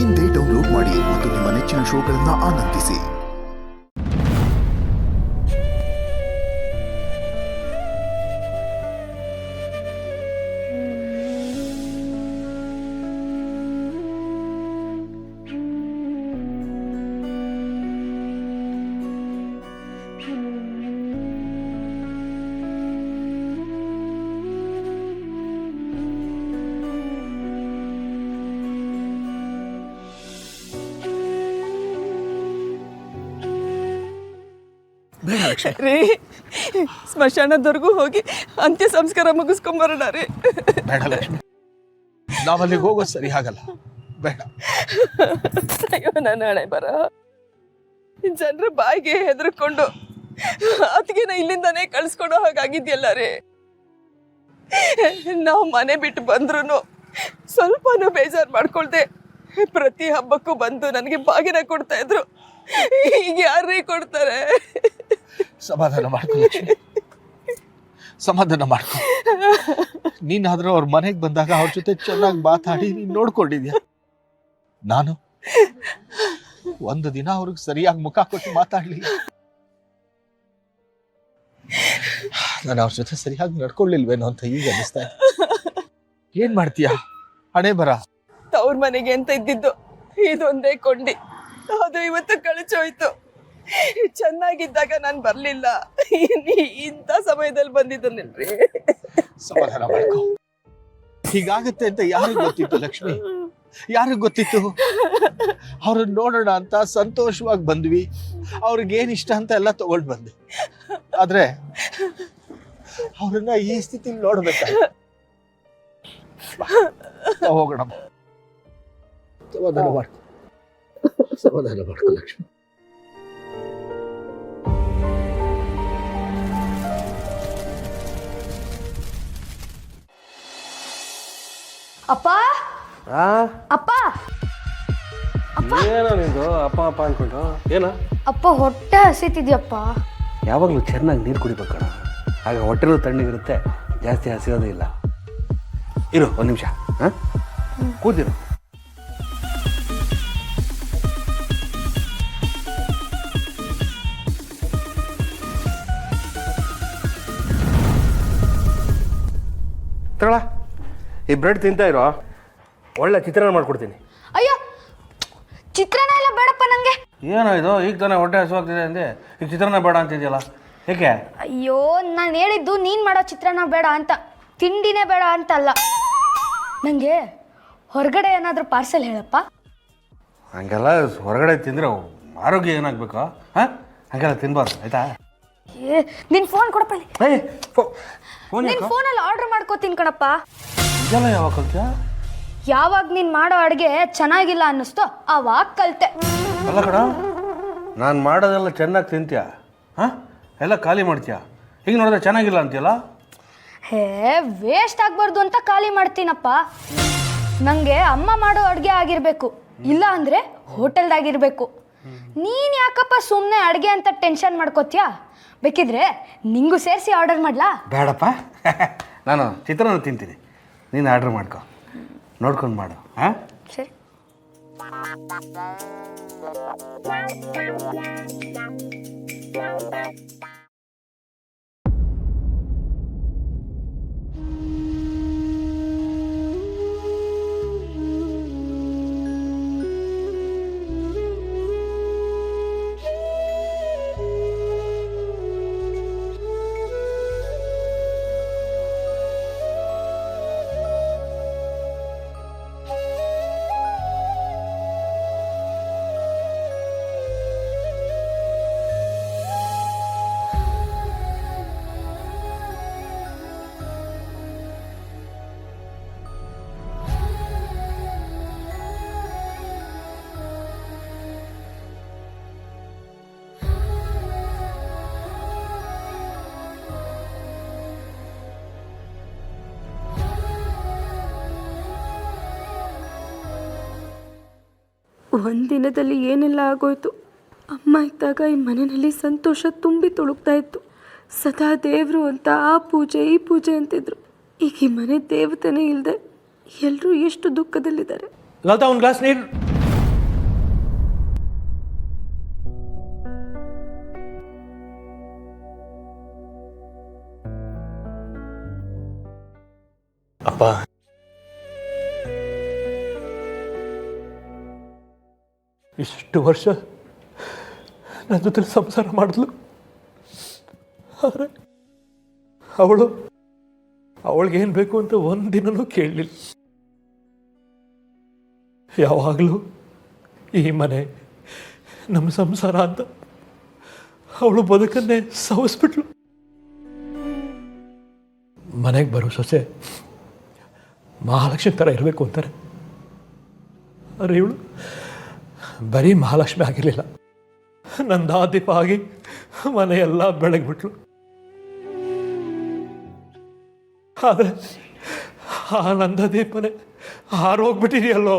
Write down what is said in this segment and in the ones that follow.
ಇಂದೇ ಡೌನ್ಲೋಡ್ ಮಾಡಿ ಮತ್ತು ನಿಮ್ಮ ನೆಚ್ಚಿನ ಶೋಗಳನ್ನು ಆನಂದಿಸಿ. ರೀ ಸ್ಮಶಾನದವರೆಗೂ ಹೋಗಿ ಅಂತ್ಯ ಸಂಸ್ಕಾರ ಮುಗಿಸ್ಕೊಂಬರೋಣ ರೀ. ಬೇಡ ಲಕ್ಷ್ಮಿ, ನಾವಲ್ಲಿಗೆ ಹೋಗೋದು ಸರಿ ಆಗಲ್ಲ, ಬೇಡ. ಅಯ್ಯೋ ನನ್ನ ಹಣೆ ಬರ, ಜನರ ಬಾಯಿಗೆ ಹೆದರ್ಕೊಂಡು ಅದಕ್ಕೆ ಇಲ್ಲಿಂದಾನೇ ಕಳ್ಸ್ಕೊಡೋ ಹಾಗಾಗಿದ್ಯಲ್ಲ ರೀ. ನಾವು ಮನೆ ಬಿಟ್ಟು ಬಂದ್ರು ಸ್ವಲ್ಪನೂ ಬೇಜಾರು ಮಾಡ್ಕೊಳ್ದೆ ಪ್ರತಿ ಹಬ್ಬಕ್ಕೂ ಬಂದು ನನಗೆ ಬಾಗಿನ ಕೊಡ್ತಾ ಇದ್ರು. ಈಗ ಯಾರೀ ಕೊಡ್ತಾರೆ? ಸಮಾಧಾನ ಮಾಡ್ಕೊ ಲಕ್ಷ್ಮಿ, ಸಮಾಧಾನ ಮಾಡ್ಕೊ. ನೀನಾದ್ರೂ ಅವ್ರ ಮನೆಗೆ ಬಂದಾಗ ಅವ್ರ ಜೊತೆ ಚೆನ್ನಾಗಿ ಮಾತಾಡಿ ನೀನ್ ನೋಡ್ಕೊಂಡಿದ್ಯಾ. ನಾನು ಒಂದು ದಿನ ಅವ್ರಿಗೆ ಸರಿಯಾಗಿ ಮುಖ ಕೊಟ್ಟು ಮಾತಾಡ್ಲಿಲ್ಲ. ನಾನು ಅವ್ರ ಜೊತೆ ಸರಿಯಾಗಿ ನಡ್ಕೊಳ್ಳಿಲ್ವೇನೋ ಅಂತ ಈಗ ಅನಿಸ್ತಾ ಇದೆ. ಏನ್ ಮಾಡ್ತೀಯಾ? ಹಣೆ ಬರ. ತವ್ರ ಮನೆಗೆ ಅಂತ ಇದ್ದಿದ್ದು ಇದೊಂದೇ ಕೊಂಡಿ, ಅದು ಇವತ್ತು ಕಳಚೋಯ್ತು. ಚೆನ್ನಾಗಿದ್ದಾಗ ನಾನು ಬರ್ಲಿಲ್ಲ, ಇಂಥ ಸಮಯದಲ್ಲಿ ಬಂದಿದ್ದನ್ರಿ. ಸಮಾಧಾನ ಮಾಡ್ಕೊ. ಹೀಗಾಗತ್ತೆ ಅಂತ ಯಾರಿಗ್ ಗೊತ್ತಿತ್ತು ಲಕ್ಷ್ಮಿ? ಯಾರಿಗ್ ಗೊತ್ತಿತ್ತು? ಅವ್ರನ್ನ ನೋಡೋಣ ಅಂತ ಸಂತೋಷವಾಗಿ ಬಂದ್ವಿ, ಅವ್ರಿಗೇನ್ ಇಷ್ಟ ಅಂತ ಎಲ್ಲ ತಗೊಂಡ್ ಬಂದೆ. ಆದ್ರೆ ಅವ್ರನ್ನ ಈ ಸ್ಥಿತಿ ನೋಡ್ಬೇಕ. ಹೋಗೋಣ, ಸಮಾಧಾನ ಮಾಡ್ಕೊ, ಸಮಾಧಾನ ಮಾಡ್ಕೊ ಲಕ್ಷ್ಮಿ. ಅಪ್ಪ ಅಪ್ಪ ಅಪ್ಪ, ಏನೋ ನಿಂದು ಅಪ್ಪ ಅಪ್ಪ ಅನ್ಕೊಂಡು ಏನ? ಅಪ್ಪ ಹೊಟ್ಟೆ ಹಸಿತಿದ್ಯಪ್ಪ. ಯಾವಾಗಲೂ ಚೆನ್ನಾಗಿ ನೀರು ಕುಡಿಬೇಕಣ, ಆಗ ಹೊಟ್ಟೆನೂ ತಣ್ಣಗಿರುತ್ತೆ, ಜಾಸ್ತಿ ಹಸಿಯೋದೇ ಇಲ್ಲ. ಇರು ಒಂದು ನಿಮಿಷ, ಹಾಂ ಕೂತಿರು. ತಗೊಳ, ಈ ಬ್ರೆಡ್ ತಿಂತಾ ಇರೋ, ಒಳ್ಳೆ ಚಿತ್ರಾನ್ನ ಮಾಡ್ಕೊಡ್ತೀನಿ. ಅಯ್ಯೋ, ಚಿತ್ರಾನ್ನ ಎಲ್ಲ ಬೇಡಪ್ಪ ನಂಗೆ. ಏನೋ ಇದು, ಈಗ ತಾನೇ ಹೊಟ್ಟೆ ಹಸುವಾಗ್ತಿದೆ ಅಂದೆ, ಈಗ ಚಿತ್ರಾನ್ನ ಬೇಡ ಅಂತಿದೆಯಲ್ಲ, ಏಕೆ? ಅಯ್ಯೋ, ನಾನು ಹೇಳಿದ್ದು ನೀನು ಮಾಡೋ ಚಿತ್ರಾನ್ನ ಬೇಡ ಅಂತ, ತಿಂಡಿನೇ ಬೇಡ ಅಂತಲ್ಲ. ನನಗೆ ಹೊರಗಡೆ ಏನಾದರೂ ಪಾರ್ಸೆಲ್ ಹೇಳಪ್ಪ. ಹಂಗೆಲ್ಲ ಹೊರಗಡೆ ತಿಂದರೆ ಆರೋಗ್ಯ ಏನಾಗಬೇಕಾ? ಹಾಂ, ಹಂಗೆಲ್ಲ ತಿನ್ಬಾರ್ದು ಆಯ್ತಾ? ನಿನ್ನ ಫೋನ್ ಕೊಡಪ್ಪ. ಫೋನ್ ನಿನ್ನ ಫೋನಲ್ಲಿ ಆರ್ಡರ್ ಮಾಡ್ಕೋತೀನಿ ಕಣಪ್ಪ. ಇದೆಲ್ಲ ಯಾವಾಗ ಕಲ್ತ್ಯಾ? ಯಾವಾಗ ನೀನು ಮಾಡೋ ಅಡುಗೆ ಚೆನ್ನಾಗಿಲ್ಲ ಅನ್ನಿಸ್ತೋ ಆವಾಗ ಕಲಿತೆ. ಅಲ್ಲ ಕಣ, ನಾನು ಮಾಡೋದೆಲ್ಲ ಚೆನ್ನಾಗಿ ತಿಂತೀಯ, ಹಾಂ ಎಲ್ಲ ಖಾಲಿ ಮಾಡ್ತೀಯ, ಈಗ ನೋಡಿದ್ರೆ ಚೆನ್ನಾಗಿಲ್ಲ ಅಂತೀಯಲ್ಲ? ಹೇ, ವೇಸ್ಟ್ ಆಗಬಾರ್ದು ಅಂತ ಖಾಲಿ ಮಾಡ್ತೀನಪ್ಪ. ನನಗೆ ಅಮ್ಮ ಮಾಡೋ ಅಡುಗೆ ಆಗಿರಬೇಕು, ಇಲ್ಲ ಅಂದರೆ ಹೋಟೆಲ್ದಾಗಿರಬೇಕು. ನೀನು ಯಾಕಪ್ಪ ಸುಮ್ಮನೆ ಅಡುಗೆ ಅಂತ ಟೆನ್ಷನ್ ಮಾಡ್ಕೋತೀಯಾ? ಬೇಕಿದ್ರೆ ನಿಂಗೂ ಸೇರಿಸಿ ಆರ್ಡರ್ ಮಾಡಲಾ? ಬೇಡಪ್ಪ, ನಾನು ಚಿತ್ರಾನ್ನ ತಿಂತೀನಿ, ನೀನು ಆರ್ಡ್ರ್ ಮಾಡ್ಕೊ, ನೋಡ್ಕೊಂಡು ಮಾಡು. ಹಾಂ ಸರಿ. ಒಂದಿನದಲ್ಲಿ ಏನೆಲ್ಲ ಆಗೋಯ್ತು. ಅಮ್ಮ ಇದ್ದಾಗ ಈ ಮನೆಯಲ್ಲಿ ಸಂತೋಷ ತುಂಬಿ ತುಳುಕ್ತಾ ಇತ್ತು. ಸದಾ ದೇವರು ಅಂತ ಆ ಪೂಜೆ ಈ ಪೂಜೆ ಅಂತಿದ್ರು. ಈಗ ಈ ಮನೆ ದೇವತೆನೇ ಇಲ್ಲದೆ ಎಲ್ಲರೂ ಎಷ್ಟು ದುಃಖದಲ್ಲಿದ್ದಾರೆ. ಲತಾ, ಒಂದು ಗ್ಲಾಸ್ ನೀರು. ಅಪ್ಪ ಇಷ್ಟು ವರ್ಷ ನನ್ನ ಜೊತೆ ಸಂಸಾರ ಮಾಡಿದ್ಲು, ಆದರೆ ಅವಳಿಗೇನು ಬೇಕು ಅಂತ ಒಂದಿನನೂ ಕೇಳಲಿಲ್ಲ. ಯಾವಾಗಲೂ ಈ ಮನೆ ನಮ್ಮ ಸಂಸಾರ ಅಂತ ಅವಳು ಬದುಕನ್ನೇ ಸವಸ್ಬಿಟ್ಲು. ಮನೆಗೆ ಬರೋ ಸೊಸೆ ಮಹಾಲಕ್ಷ್ಮಿ ಥರ ಇರಬೇಕು ಅಂತಾರೆ, ಆದರೆ ಇವಳು ಬರೀ ಮಹಾಲಕ್ಷ್ಮಿ ಆಗಿರಲಿಲ್ಲ, ನಂದಾದೀಪ ಆಗಿ ಮನೆಯೆಲ್ಲ ಬೆಳಗ್ಬಿಟ್ಲು. ಆದರೆ ಆ ನಂದದೀಪನೇ ಹಾರೋಗ್ಬಿಟ್ಟಿದೆಯಲ್ಲೋ.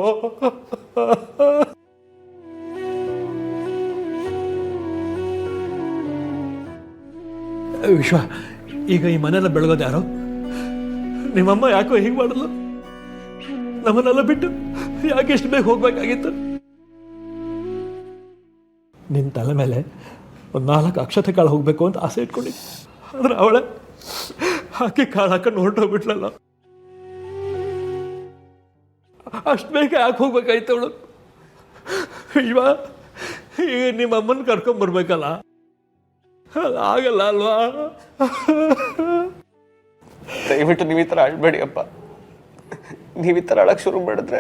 ವಿಶ್ವ, ಈಗ ಈ ಮನೆಯೆಲ್ಲ ಬೆಳಗೋದು ಯಾರೋ? ನಿಮ್ಮಮ್ಮ ಯಾಕೋ ಹೀಗೆ ಮಾಡಲ್ಲ? ನಮ್ಮನ್ನೆಲ್ಲ ಬಿಟ್ಟು ಯಾಕೆ ಎಷ್ಟು ಬೇಗ ಹೋಗ್ಬೇಕಾಗಿತ್ತು? ನಿನ್ನ ತಲೆ ಮೇಲೆ ಒಂದು 4 ಅಕ್ಷತೆ ಕಾಳು ಹೋಗಬೇಕು ಅಂತ ಆಸೆ ಇಟ್ಕೊಂಡಿದ್ದೆ, ಆದರೆ ಅವಳೆ ಹಾಕಿ ಕಾಳು ಹಾಕೊಂಡು ಹೊರಟೋಗ್ಬಿಟ್ಲಲ್ಲ. ಅಷ್ಟು ಬೇಗ ಯಾಕೆ ಹೋಗ್ಬೇಕಾಯ್ತು ಅವಳು? ಈಗ ನಿಮ್ಮ ಅಮ್ಮನ ಕರ್ಕೊಂಬರ್ಬೇಕಲ್ಲ, ಆಗಲ್ಲ ಅಲ್ವಾ? ದಯವಿಟ್ಟು ನೀವು ಈ ಥರ ಅಳ್ಬೇಡಿ ಅಪ್ಪ. ನೀವು ಈ ಥರ ಅಳಕ್ಕೆ ಶುರು ಮಾಡಿದ್ರೆ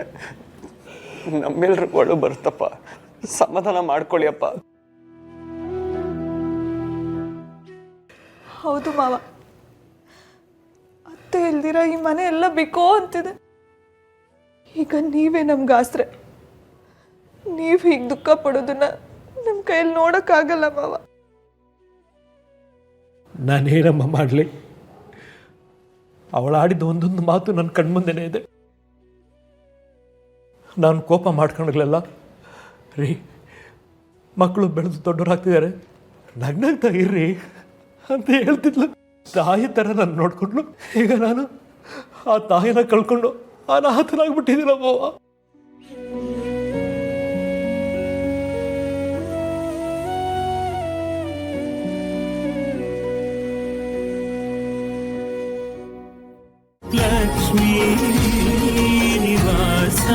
ನಮ್ಮೆಲ್ರಿಗೂ ಅಳು ಬರುತ್ತಪ್ಪ. ಸಮಾಧಾನ ಮಾಡ್ಕೊಳ್ಳಿ ಅಪ್ಪ. ಹೌದು ಮಾವ, ಅತ್ತೆ ಇಲ್ದಿರ ಈ ಮನೆ ಎಲ್ಲ ಬೇಕೋ ಅಂತಿದೆ. ಈಗ ನೀವೇ ನಮ್ಗೆ ಆಸ್ರೆ. ನೀವು ಹೀಗೆ ದುಃಖ ಪಡೋದನ್ನ ನಮ್ಮ ಕೈಯಲ್ಲಿ ನೋಡೋಕ್ಕಾಗಲ್ಲ ಮಾವ. ನಾನೇನಮ್ಮ ಮಾಡಲಿ? ಅವಳು ಆಡಿದ ಒಂದೊಂದು ಮಾತು ನನ್ನ ಕಣ್ಮುಂದೆನೇ ಇದೆ. ನಾನು ಕೋಪ ಮಾಡ್ಕೊಂಡಾಗಲೆಲ್ಲ, ರೀ ಮಕ್ಕಳು ಬೆಳೆದು ದೊಡ್ಡವರಾಗ್ತಿದ್ದಾರೆ, ನಗ್ನಾಗ್ತಾ ಇರ್ರಿ ಅಂತ ಹೇಳ್ತಿದ್ಲು. ತಾಯಿ ಥರ ನಾನು ನೋಡ್ಕೊಂಡ್ಲು. ಈಗ ನಾನು ಆ ತಾಯಿನ ಕಳ್ಕೊಂಡು ಅನಾಥನಾಗ್ಬಿಟ್ಟಿದ್ದೀರ ಮಾವ. ಲಕ್ಷ್ಮೀ ನಿವಾಸ